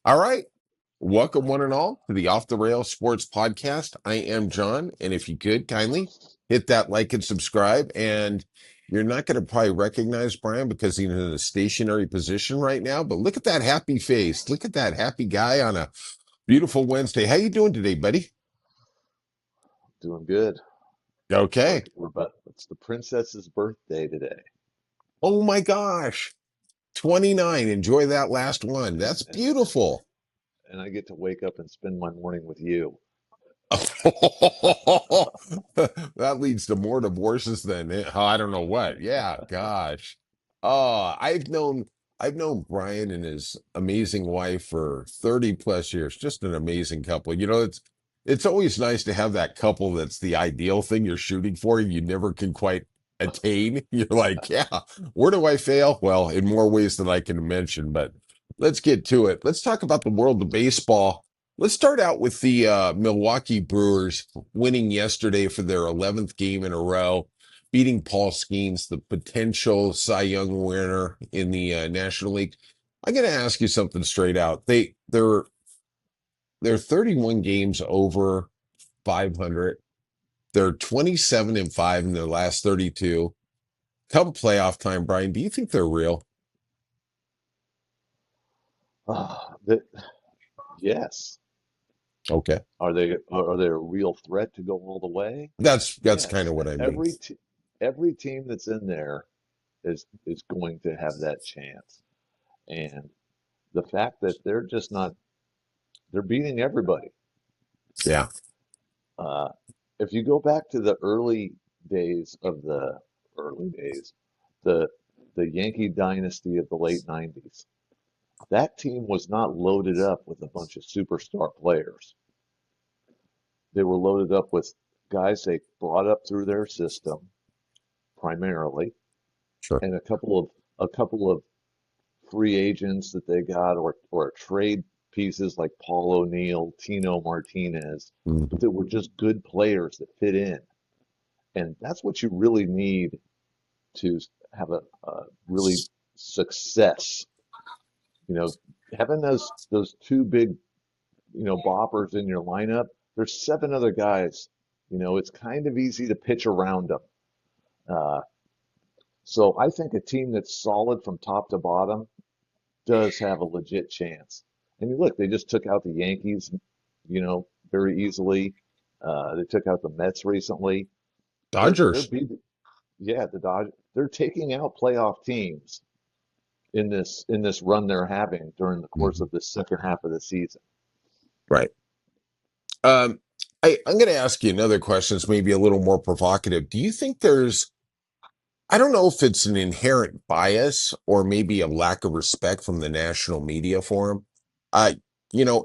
All right. Welcome, one and all, to the Off the Rails Sports Podcast. I am John, and if you could kindly hit that like and subscribe. And you're not going to probably recognize Brian because he's in a stationary position right now, but look at that happy face. Look at that happy guy on a beautiful Wednesday. How you doing today, buddy? Doing good. We're Okay. we're about it's the princess's birthday today. Oh my gosh. 29. Enjoy that last one. And, That's beautiful. and I get to wake up and spend my morning with you. That leads to more divorces than I don't know what. Yeah, gosh. I've known Brian and his amazing wife for 30 plus years. Just an amazing couple. It's always nice to have that couple that's the ideal thing you're shooting for. You never can quite attain. You're like, yeah, where do I fail? Well, in more ways than I can mention, but let's get to it. Let's talk about the world of baseball. Let's start out with the Milwaukee Brewers winning yesterday for their 11th game in a row, beating Paul Skeens, the potential Cy Young winner in the National League. I'm going to ask you something straight out. They're 31 games over 500. They're 27-5 in their last 32. Come playoff time, Brian, do you think they're real? That yes. Okay, Are they a real threat to go all the way? that's kind Yes. of what I mean. Every team that's in there is going to have that chance. And the fact that they're beating everybody. Yeah, Uh, if you go back to the early days, the the Yankee dynasty of the late 90s, that team was not loaded up with a bunch of superstar players. They were loaded up with guys they brought up through their system primarily, sure. and a couple of free agents that they got or trade pieces like Paul O'Neill, Tino Martinez, Mhm. that were just good players that fit in. And that's what you really need to have a really success. You know, having those two big, boppers in your lineup, there's seven other guys. It's kind of easy to pitch around them. Uh, so I think a team that's solid from top to bottom does have a legit chance. And you look, they just took out the Yankees, very easily. They took out the Mets recently. They're Dodgers. beat, yeah, the Dodgers. They're taking out playoff teams in this run they're having during the course Mhm. of the second half of the season. Right. Um, I'm going to ask you another question. It's maybe a little more provocative. Do you think I don't know if it's an inherent bias or maybe a lack of respect from the national media for him. Uh,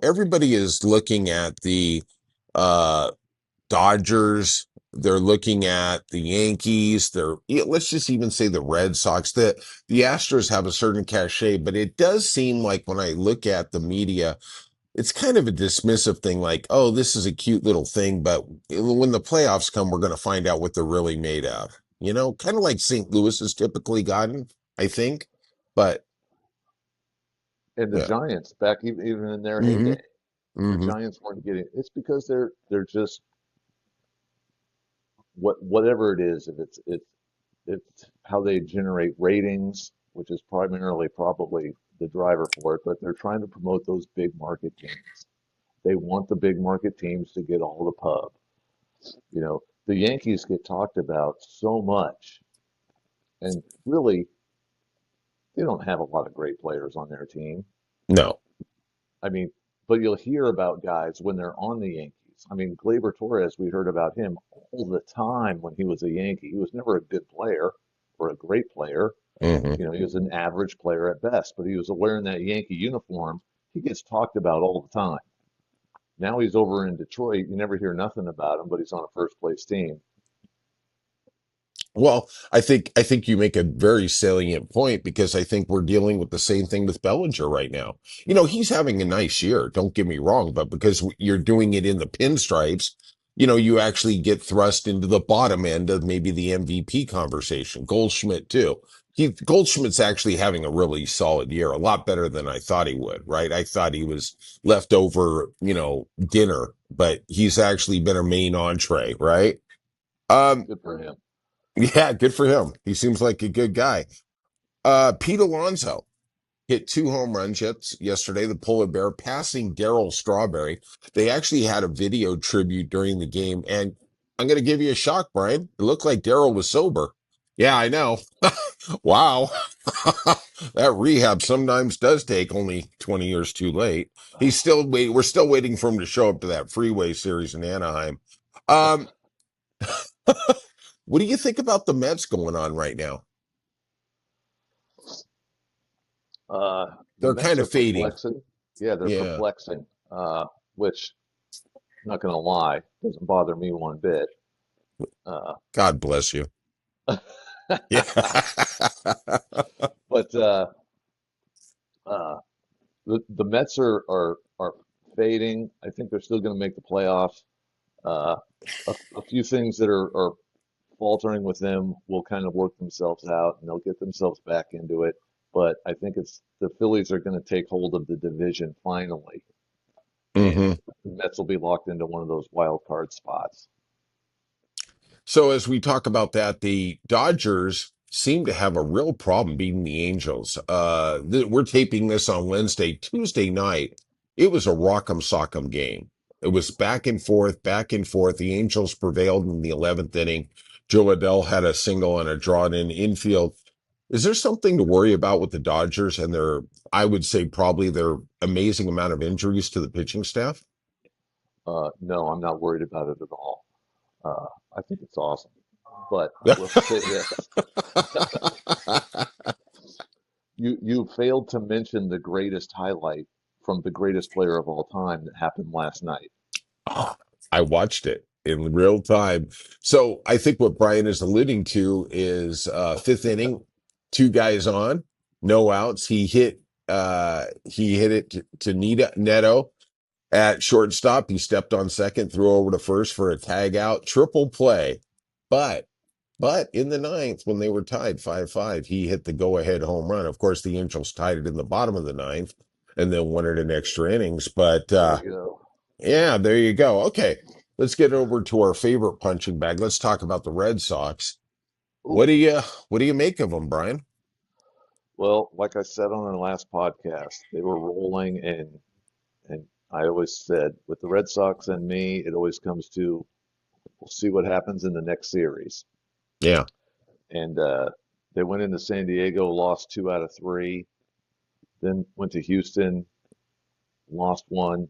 everybody is looking at the uh, Dodgers. They're looking at the Yankees. Let's just even say the Red Sox. The Astros have a certain cachet, but it does seem like when I look at the media, it's kind of a dismissive thing, like, oh, this is a cute little thing, but when the playoffs come, we're going to find out what they're really made of. Kind of like St. Louis has typically gotten, I think. But And the yeah. Giants, back even in their Hmm. heyday, the Hmm. Giants weren't getting. It's because they're just whatever it is. If it's how they generate ratings, which is primarily probably the driver for it, but they're trying to promote those big market teams. They want the big market teams to get all the pub. The Yankees get talked about so much, and really, they don't have a lot of great players on their team. No. I mean, but you'll hear about guys when they're on the Yankees. I mean, Gleyber Torres, we heard about him all the time when he was a Yankee. He was never a good player or a great player. Hmm. He was an average player at best, but he was wearing that Yankee uniform. He gets talked about all the time. Now he's over in Detroit. You never hear nothing about him, but he's on a first place team. Well, I think you make a very salient point because I think we're dealing with the same thing with Bellinger right now. He's having a nice year, don't get me wrong, but because you're doing it in the pinstripes, you actually get thrust into the bottom end of maybe the MVP conversation. Goldschmidt too. Goldschmidt's actually having a really solid year, a lot better than I thought he would, right? I thought he was leftover, dinner, but he's actually been a main entree, right? Um, Good for him. yeah, good for him. He seems like a good guy. Pete Alonso hit two home runs yesterday, the polar bear, passing Darryl Strawberry. They actually had a video tribute during the game, and I'm going to give you a shock, Brian. It looked like Darryl was sober. Yeah, I know. Wow. That rehab sometimes does take only 20 years too late. We're still waiting for him to show up to that freeway series in Anaheim. Um, what do you think about the Mets going on right now? The They're Mets kind are of fading. perplexing. Yeah, they're Yeah. perplexing. Which, not going to lie, doesn't bother me one bit. Uh, God bless you. Yeah. but uh, the Mets are fading. I think they're still going to make the playoffs. Uh, a few things that are faltering with them will kind of work themselves out, and they'll get themselves back into it. But I think it's the Phillies are going to take hold of the division finally, and hmm the Mets will be locked into one of those wild card spots. So as we talk about that, the Dodgers seem to have a real problem beating the Angels. We're taping this on Wednesday, Tuesday night. It was a rock'em sock'em game. It was back and forth, back and forth. The Angels prevailed in the 11th inning. Joe Adell had a single and a drawn in infield. Is there something to worry about with the Dodgers and I would say probably their amazing amount of injuries to the pitching staff? No, I'm not worried about it at all. Uh, I think it's awesome. But I will say this: you failed to mention the greatest highlight from the greatest player of all time that happened last night. Oh, I watched it in real time. So I think what Brian is alluding to is fifth inning, two guys on, no outs. He hit it to Neto at shortstop. He stepped on second, threw over to first for a tag out, triple play. But in the ninth, when they were tied 5-5, he hit the go-ahead home run. Of course, the Angels tied it in the bottom of the ninth and then won it in extra innings. But There you go. yeah, there you go. Okay, let's get over to our favorite punching bag. Let's talk about the Red Sox. What Ooh, do you what do you make of them, Brian? well, like I said on our last podcast, they were rolling, and I always said with the Red Sox and me, it always comes to we'll see what happens in the next series. Yeah, And they went into San Diego, lost two out of three, then went to Houston, lost one.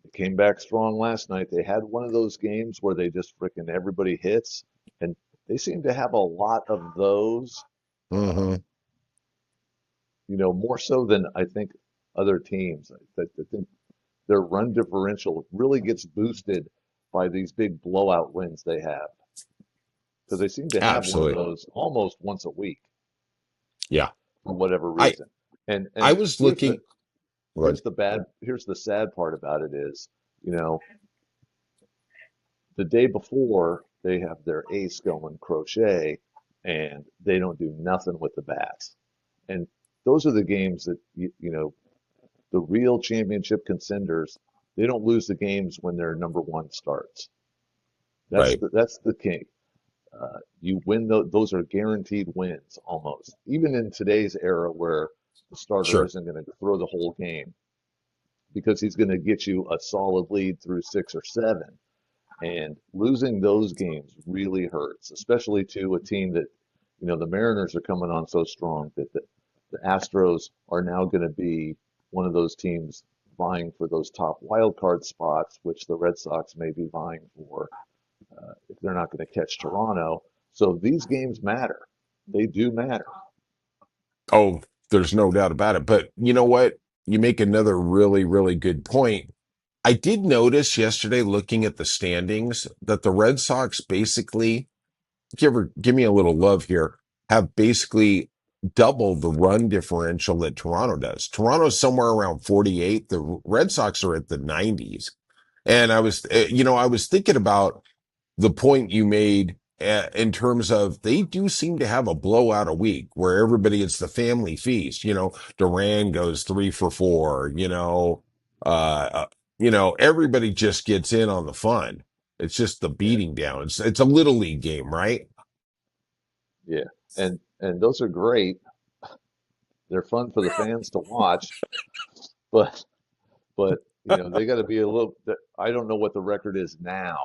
They came back strong last night. They had one of those games where they just freaking everybody hits, and they seem to have a lot of those. Uh, hmm more so than I think other teams. I think their run differential really gets boosted by these big blowout wins they have because they seem to have one of absolutely. those almost once a week Yeah, for whatever I reason. And I and was looking. Good. here's the sad part about it is, you know, the day before they have their ace going crochet and they don't do nothing with the bats. And those are the games that the real championship contenders, they don't lose the games when their number one starts. Right, That's the key. You win those are guaranteed wins almost. Even in today's era where the starter sure. isn't going to throw the whole game because he's going to get you a solid lead through six or seven. And losing those games really hurts, especially to a team that, the Mariners are coming on so strong that the Astros are now going to be one of those teams vying for those top wild card spots, which the Red Sox may be vying for if they're not going to catch Toronto. So these games matter. They do matter. Oh, there's no doubt about it. But you know what? You make another really, really good point. I did notice yesterday, looking at the standings, that the Red Sox basically give me a little love here, have basically double the run differential that Toronto does. Toronto's somewhere around 48. The Red Sox are at the 90s. And I was thinking about the point you made in terms of they do seem to have a blowout a week where everybody, it's the family feast. Duran goes 3 for 4. Uh, uh, everybody just gets in on the fun. It's just the Yeah, beating down. It's a little league game, right? yeah. And those are great. They're fun for the fans to watch, but they got to be a little. I don't know what the record is now.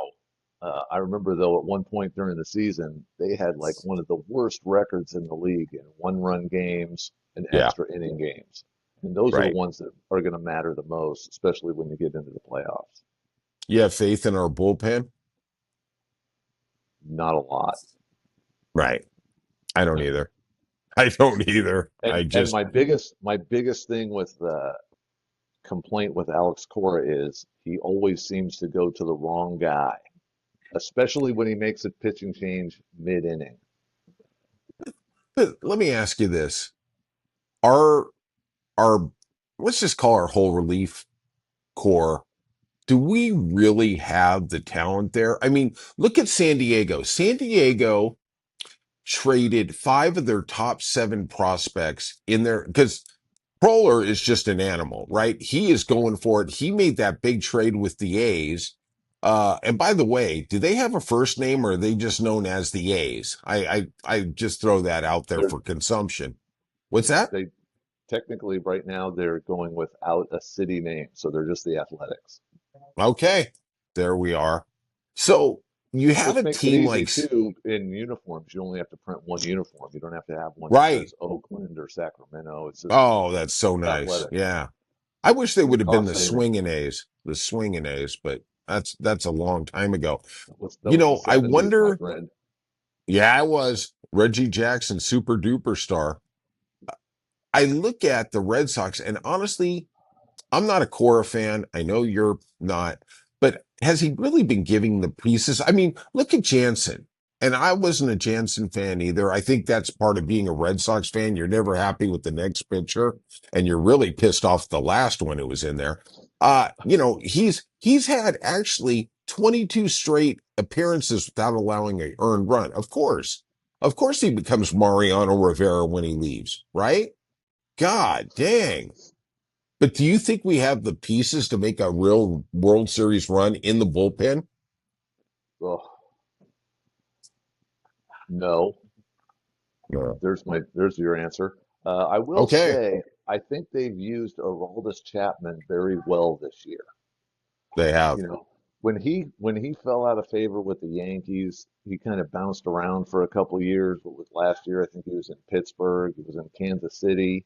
I remember though at one point during the season they had like one of the worst records in the league in one-run games and Yeah, extra inning games, and those are the right. ones that are going to matter the most, especially when you get into the playoffs. You have faith in our bullpen, Not a lot. right? I don't either. I don't either. And I and just my biggest thing with the complaint with Alex Cora is he always seems to go to the wrong guy, especially when he makes a pitching change mid-inning. but let me ask you this: our let's just call our whole relief core, do we really have the talent there? I mean, look at San Diego. San Diego traded 5 of their top 7 prospects in there because Proler is just an animal, right? He is going for it. He made that big trade with the A's. And by the way, do they have a first name or are they just known as the A's? I just throw that out there They're for consumption. What's that? they technically right now they're going without a city name, so they're just the Athletics, Okay, there we are. So you have which a makes it team easy like too. In uniforms, you only have to print one uniform. You don't have to have one that right. says Oakland or Sacramento. It's just Oh, that's so nice. Athletics, Yeah. I wish they and the would have been cost saving. The swinging A's, but that's a long time ago. That was the I '70s, my wonder. friend. Yeah, I was Reggie Jackson, super duper star. I look at the Red Sox, and honestly, I'm not a Cora fan. I know you're not, but has he really been giving the pieces? I mean, look at Jansen. And I wasn't a Jansen fan either. I think that's part of being a Red Sox fan. You're never happy with the next pitcher, and you're really pissed off the last one who was in there. He's had actually 22 straight appearances without allowing a earned run. Of course, he becomes Mariano Rivera when he leaves, right? God dang. But do you think we have the pieces to make a real World Series run in the bullpen? Oh, no, No. there's your answer. I will Okay, say I think they've used Aroldis Chapman very well this year. they have. You know, when he fell out of favor with the Yankees, he kind of bounced around for a couple of years. But with last year, I think he was in Pittsburgh, he was in Kansas City.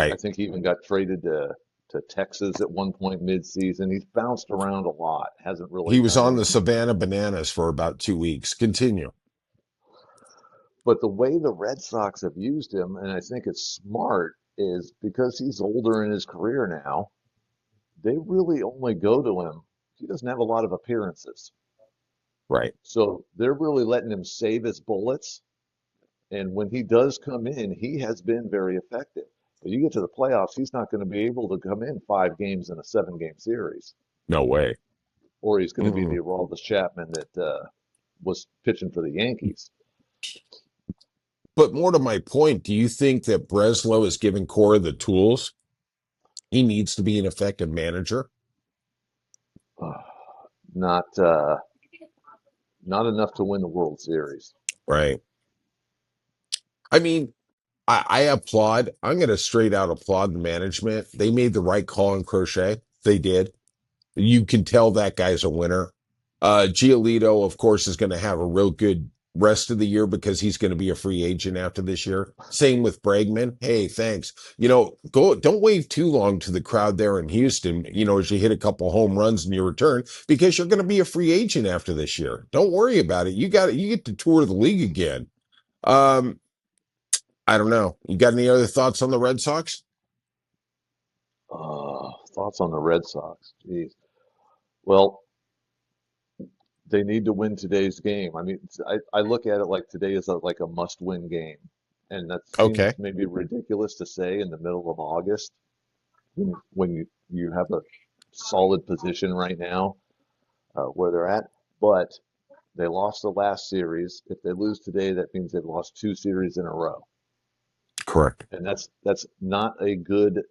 I Right. think he even got traded to Texas at one point mid-season. He's bounced around a lot, hasn't really He was done on the anything. Savannah Bananas for about 2 weeks. Continue. But the way the Red Sox have used him, and I think it's smart, is because he's older in his career now, they really only go to him. He doesn't have a lot of appearances. Right. So they're really letting him save his bullets. And when he does come in, he has been very effective. But you get to the playoffs, he's not going to be able to come in 5 games in a 7-game series, No way. or he's going to be the Mm-mm. Aroldis Chapman that was pitching for the Yankees. But more to my point, do you think that Breslow is giving Cora the tools he needs to be an effective manager? Not not enough to win the World Series. Right. I mean, I applaud. I'm going to straight out applaud the management. They made the right call in Crochet. They did. You can tell that guy's a winner. Giolito, of course, is going to have a real good rest of the year because he's going to be a free agent after this year. Same with Bregman. Hey, thanks. Don't wave too long to the crowd there in Houston, as you hit a couple home runs in your return because you're going to be a free agent after this year. Don't worry about it. You get to tour the league again. Um, I don't know. You got any other thoughts on the Red Sox? Thoughts on the Red Sox? Jeez. Well, they need to win today's game. I mean, I look at it like today is like a must-win game, and that seems Okay. maybe ridiculous to say in the middle of August when you have a solid position right now where they're at. But They lost the last series. If they lose today, that means they've lost two series in a row. Correct. And that's not a good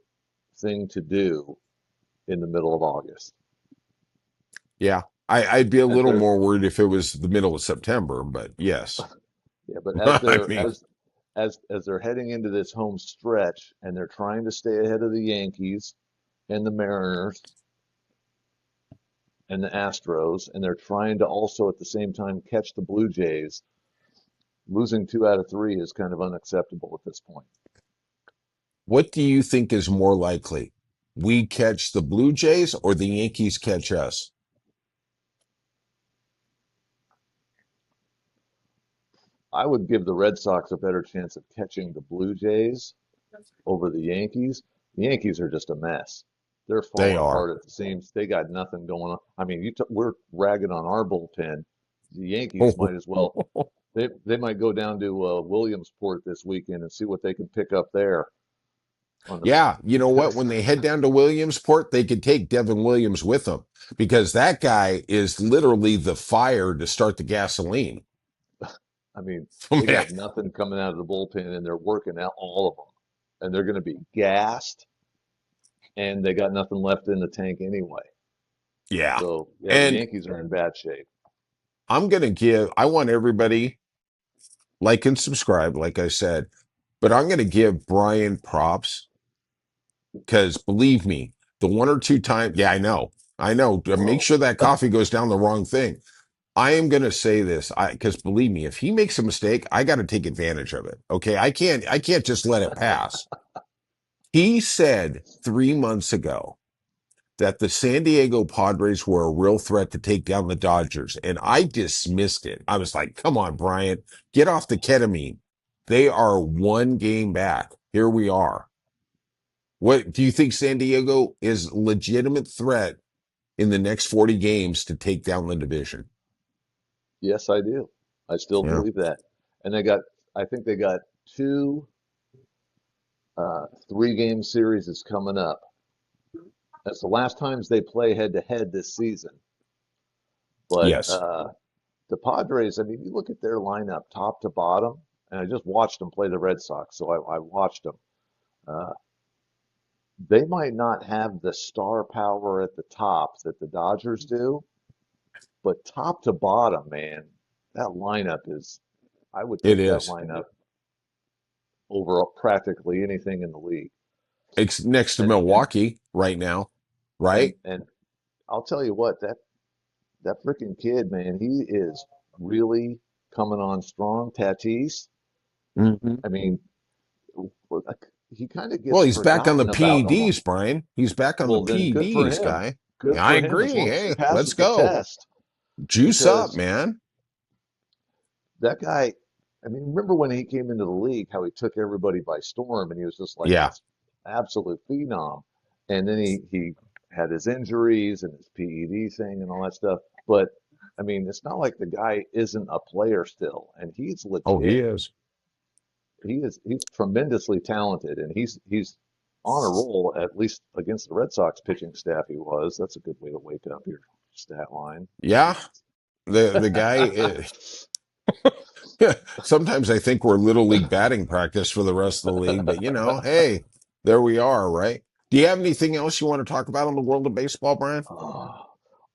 thing to do in the middle of August. Yeah. I'd be a As little they're more worried if it was the middle of September, but yes. yeah, but I mean, as they're heading into this home stretch and they're trying to stay ahead of the Yankees and the Mariners and the Astros, and they're trying to also at the same time catch the Blue Jays, losing two out of three is kind of unacceptable at this point. what do you think is more likely? We catch the Blue Jays or the Yankees catch us? I would give the Red Sox a better chance of catching the Blue Jays over the Yankees. The Yankees are just a mess. They're They falling are. apart at the seams. They got nothing going on. I mean, we're ragging on our bullpen. The Yankees might as well. They might go down to Williamsport this weekend and see what they can pick up there on Yeah, you know what? the. When they head down to Williamsport, they could take Devin Williams with them because that guy is literally the fire to start the gasoline. I mean, they Man, got nothing coming out of the bullpen, and they're working out all of them, and they're going to be gassed, and they got nothing left in the tank anyway. yeah. So yeah, the And Yankees are in bad shape. I want everybody like and subscribe, like I said, but I'm going to give Brian props because believe me, the one or two times, yeah, I know, make Whoa. sure that coffee goes down the wrong thing. I am going to say this, because believe me, if he makes a mistake, I got to take advantage of it. Okay, I can't just let it pass. He said 3 months ago that the San Diego Padres were a real threat to take down the Dodgers, and I dismissed it. I was like, "Come on, Bryant, get off the ketamine. They are one game back. Here we are. What do you think San Diego is a legitimate threat in the next 40 games to take down the division?" Yes, I do. I still Yeah. believe that. And I think they got two 3-game series is coming up. That's the last times they play head to head this season. But Yes, the Padres, I mean, you look at their lineup top to bottom, and I just watched them play the Red Sox, so I watched them. Uh, they might not have the star power at the top that the Dodgers do, but top to bottom, man, that lineup is, I would it take that is. lineup over practically anything in the league. It's next to And Milwaukee right now, and right? and I'll tell you what, that freaking kid, man, he is really coming on strong. Tatis, Hmm. I mean, like, he kind of Well, gets he's back on the forgotten about a lot. PEDs, Brian. He's back on the Well, then good for PEDs, him. guy. Good Yeah, I for him as agree. long as he Hey, let's passes the go. test. Juice up, Because man. that guy, I mean, remember when he came into the league, how he took everybody by storm and he was just like Yeah, this absolute phenom. And then he had his injuries and his PED thing and all that stuff. But I mean, it's not like the guy isn't a player still, and he's oh, he legit. is. He's tremendously talented, and he's on a roll, at least against the Red Sox pitching staff he was. That's a good way to wake up your stat line. Yeah, the guy. Sometimes I think we're little league batting practice for the rest of the league, but hey, there we are, right? Do you have anything else you want to talk about in the world of baseball, Brian? Oh,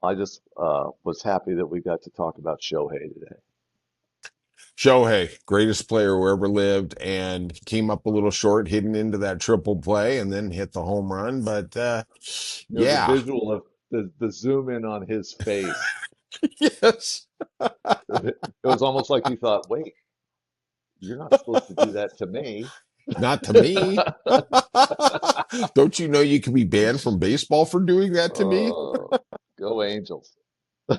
I just was happy that we got to talk about Shohei today. Shohei, greatest player who ever lived, and came up a little short, hitting into that triple play, and then hit the home run. But The yeah, visual of the zoom in on his face, yes, it was almost like he thought, "Wait, you're not supposed to do that to me." not to me. Don't you know you can be banned from baseball for doing that to me? Oh, go Angels.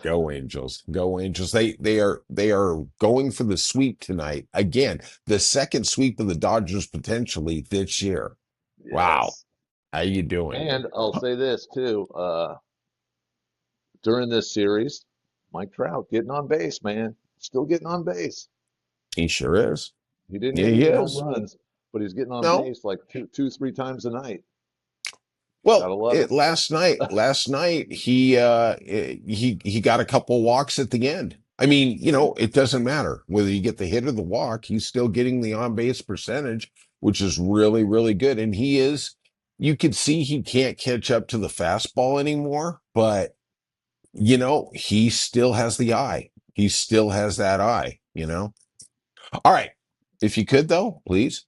Go Angels. Go Angels. They are going for the sweep tonight. Again, the second sweep of the Dodgers potentially this year. Wow. Yes. How you doing? And I'll say this too, during this series, Mike Trout getting on base, man. Still getting on base. He sure is. He didn't Yeah, hit he any home is. runs, but he's getting on No. base like three times a night. Well, Gotta love it. last night he got a couple walks at the end. I mean, it doesn't matter whether you get the hit or the walk. He's still getting the on base percentage, which is really, really good. And you could see he can't catch up to the fastball anymore, but, he still has the eye. He still has that eye. All right. If you could, though, please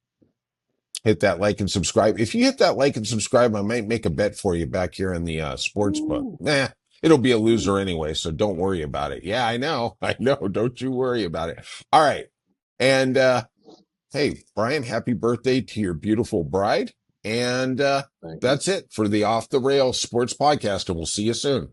hit that like and subscribe. If you hit that like and subscribe, I might make a bet for you back here in the sports book. Ooh, Nah, it'll be a ooh, loser anyway, so don't worry about it. Yeah, I know. I know. Don't you worry about it. All right. And hey, Brian, happy birthday to your beautiful bride. And thank you. that's it for the Off the Rails Sports Podcast, and we'll see you soon.